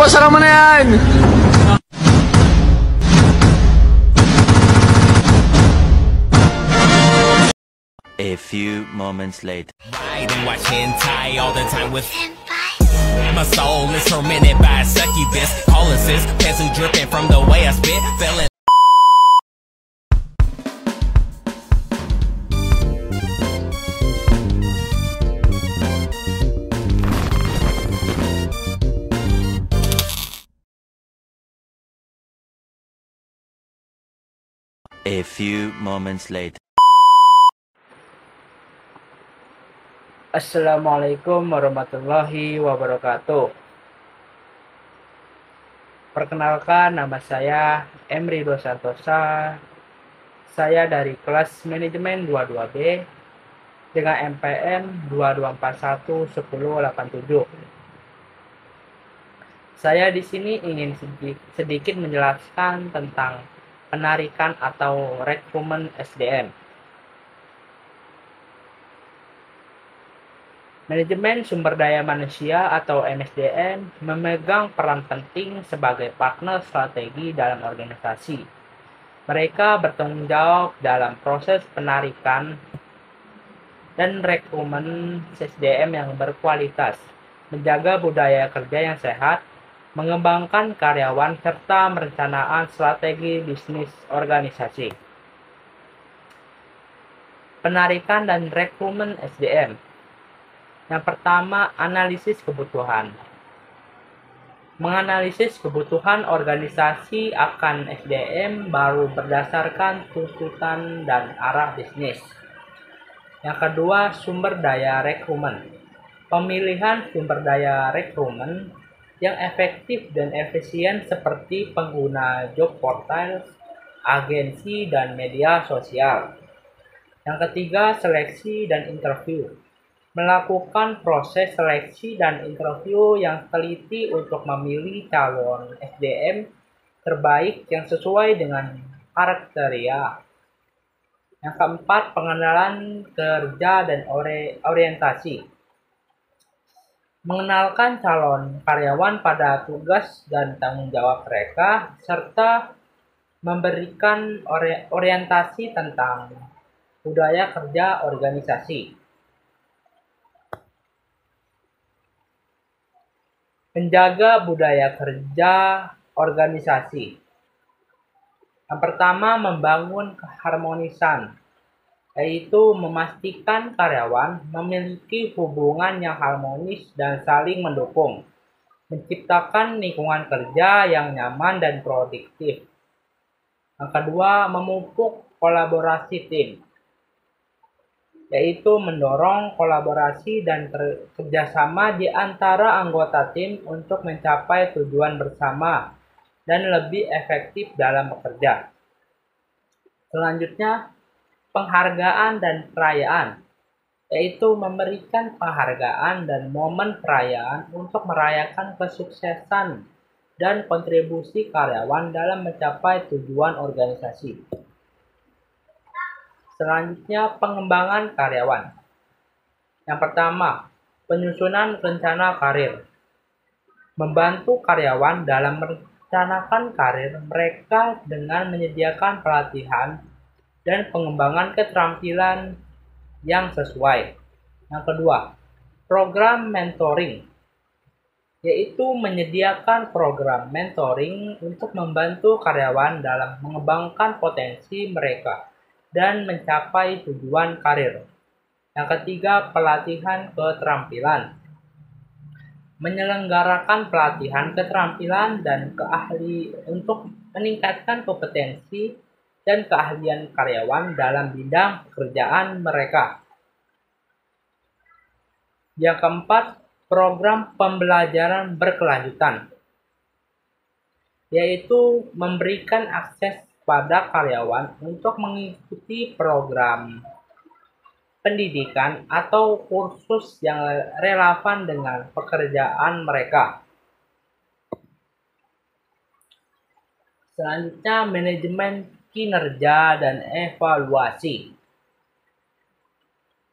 pasara mo na yan! A few moments later. Ride and watch hentai all the time with my soul is tormented by a succubus. Calling sis, pencil dripping from the way I spit. Feeling A few moments later. Assalamualaikum warahmatullahi wabarakatuh. Perkenalkan, nama saya Emri Dosantosa. Saya dari kelas manajemen 22B dengan MPN 22411087. Saya di sini ingin sedikit menjelaskan tentang penarikan atau rekrutmen SDM. Manajemen Sumber Daya Manusia atau MSDM memegang peran penting sebagai partner strategi dalam organisasi. Mereka bertanggung jawab dalam proses penarikan dan rekrutmen SDM yang berkualitas, menjaga budaya kerja yang sehat, mengembangkan karyawan, serta merencanakan strategi bisnis organisasi. Penarikan dan rekrutmen SDM. Yang pertama, analisis kebutuhan. Menganalisis kebutuhan organisasi akan SDM baru berdasarkan tuntutan dan arah bisnis. Yang kedua, sumber daya rekrutmen. Pemilihan sumber daya rekrutmen yang efektif dan efisien seperti pengguna job portal, agensi, dan media sosial. Yang ketiga, seleksi dan interview. Melakukan proses seleksi dan interview yang teliti untuk memilih calon SDM terbaik yang sesuai dengan kriteria. Yang keempat, pengenalan kerja dan orientasi. Mengenalkan calon karyawan pada tugas dan tanggung jawab mereka, serta memberikan orientasi tentang budaya kerja organisasi. Menjaga budaya kerja organisasi. Yang pertama, membangun keharmonisan, yaitu memastikan karyawan memiliki hubungan yang harmonis dan saling mendukung, menciptakan lingkungan kerja yang nyaman dan produktif. Yang kedua, memupuk kolaborasi tim, yaitu mendorong kolaborasi dan kerjasama di antara anggota tim untuk mencapai tujuan bersama dan lebih efektif dalam bekerja. Selanjutnya, penghargaan dan perayaan, yaitu memberikan penghargaan dan momen perayaan untuk merayakan kesuksesan dan kontribusi karyawan dalam mencapai tujuan organisasi. Selanjutnya, pengembangan karyawan. Yang pertama, penyusunan rencana karir. Membantu karyawan dalam merencanakan karir mereka dengan menyediakan pelatihan dan pengembangan keterampilan yang sesuai. Yang kedua, program mentoring, yaitu menyediakan program mentoring untuk membantu karyawan dalam mengembangkan potensi mereka dan mencapai tujuan karir. Yang ketiga, pelatihan keterampilan. Menyelenggarakan pelatihan keterampilan dan untuk meningkatkan kompetensi dan keahlian karyawan dalam bidang pekerjaan mereka. Yang keempat, program pembelajaran berkelanjutan, yaitu memberikan akses pada karyawan untuk mengikuti program pendidikan atau kursus yang relevan dengan pekerjaan mereka. Selanjutnya, manajemen kinerja dan evaluasi.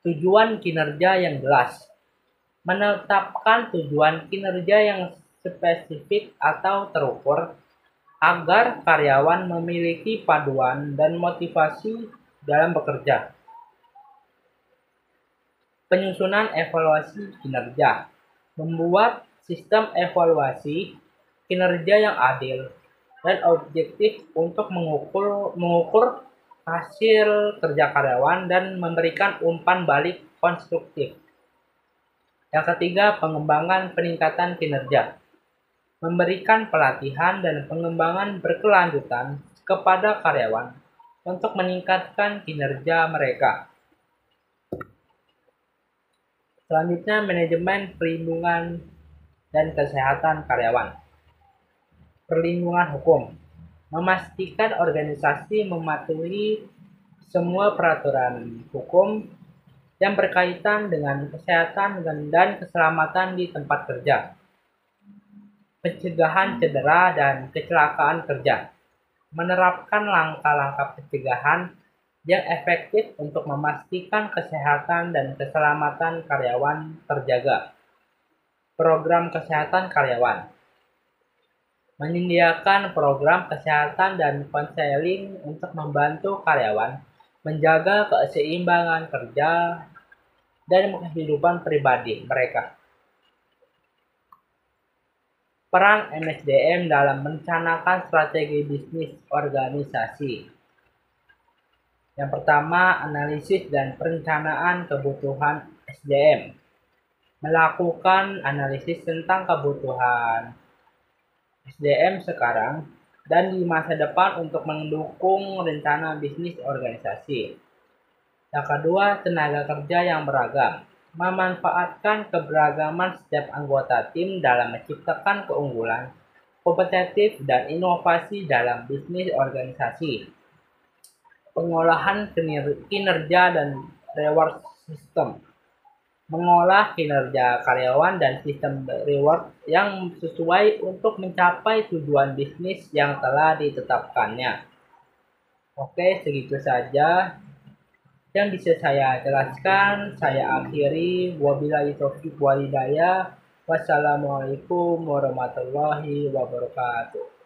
Tujuan kinerja yang jelas. Menetapkan tujuan kinerja yang spesifik atau terukur agar karyawan memiliki paduan dan motivasi dalam bekerja. Penyusunan evaluasi kinerja. Membuat sistem evaluasi kinerja yang adil dan objektif untuk mengukur hasil kerja karyawan dan memberikan umpan balik konstruktif. Yang ketiga, pengembangan peningkatan kinerja. Memberikan pelatihan dan pengembangan berkelanjutan kepada karyawan untuk meningkatkan kinerja mereka. Selanjutnya, manajemen perlindungan dan kesehatan karyawan. Perlindungan hukum. Memastikan organisasi mematuhi semua peraturan hukum yang berkaitan dengan kesehatan dan keselamatan di tempat kerja. Pencegahan cedera dan kecelakaan kerja. Menerapkan langkah-langkah pencegahan yang efektif untuk memastikan kesehatan dan keselamatan karyawan terjaga. Program kesehatan karyawan. Menyediakan program kesehatan dan konseling untuk membantu karyawan menjaga keseimbangan kerja dan kehidupan pribadi mereka. Peran MSDM dalam merencanakan strategi bisnis organisasi. Yang pertama, analisis dan perencanaan kebutuhan SDM. Melakukan analisis tentang kebutuhan SDM sekarang dan di masa depan untuk mendukung rencana bisnis organisasi. Yang kedua, tenaga kerja yang beragam. Memanfaatkan keberagaman setiap anggota tim dalam menciptakan keunggulan, kompetitif, dan inovasi dalam bisnis organisasi. Pengolahan kinerja dan reward system. Mengolah kinerja karyawan dan sistem reward yang sesuai untuk mencapai tujuan bisnis yang telah ditetapkannya. Oke, segitu saja yang bisa saya jelaskan. Saya akhiri. Wabillahi taufiq wal hidayah. Wassalamualaikum warahmatullahi wabarakatuh.